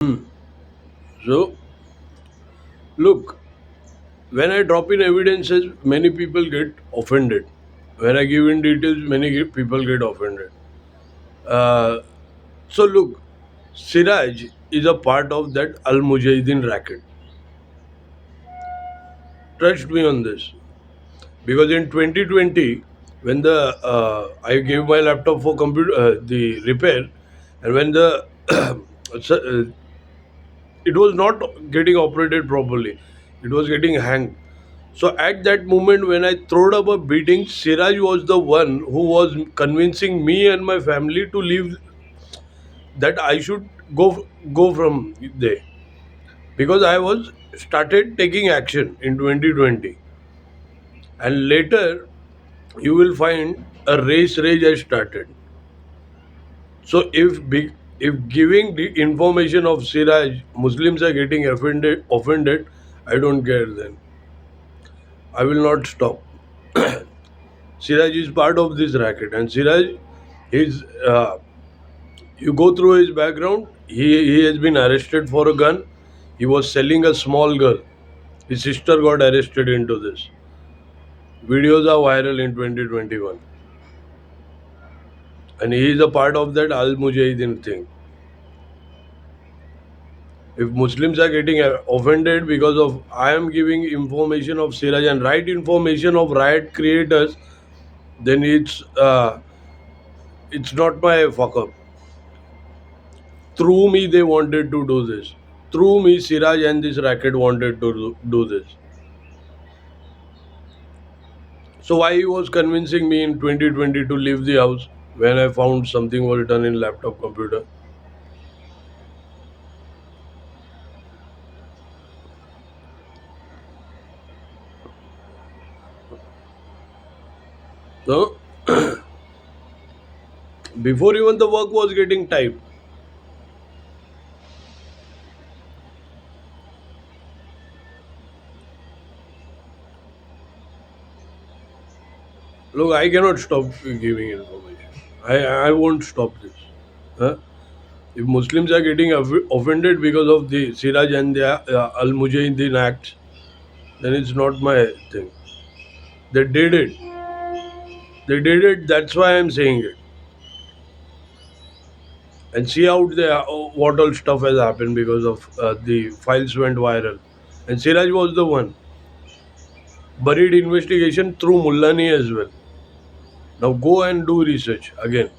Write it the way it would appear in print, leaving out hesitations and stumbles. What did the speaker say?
So, look, when I drop in evidences, many people get offended. When I give in details, people get offended. Uh, so, look, Siraj is a part of that Al Mujahideen racket. Trust me on this. Because in 2020, when the I gave my laptop for computer the repair, and when the so, it was not getting operated properly, it was getting hanged. So at that moment, when I throwed up a beating, Siraj was the one who was convincing me and my family to leave, that I should go from there, because I was started taking action in 2020, and later you will find a race rage has started. So if giving the information of Siraj, Muslims are getting offended, I don't care. Then I will not stop. Siraj is part of this racket, and Siraj is. You go through his background. He has been arrested for a gun. He was selling a small girl. His sister got arrested into this. Videos are viral in 2021, and he is a part of that Al Mujahideen thing. If Muslims are getting offended because of I am giving information of Siraj and right information of riot creators, then it's not my fuck up. Through me, they wanted to do this. Through me, Siraj and this racket wanted to do this. So why he was convincing me in 2020 to leave the house when I found something was done in laptop computer? So before even the work was getting typed, look, I cannot stop giving information. I won't stop this. Huh? If Muslims are getting offended because of the Siraj and the Al Mujahideen acts, then it's not my thing. They did it. They did it. That's why I'm saying it. And see out there what all stuff has happened because of the files went viral. And Siraj was the one. Buried investigation through Mullani as well. Now go and do research again.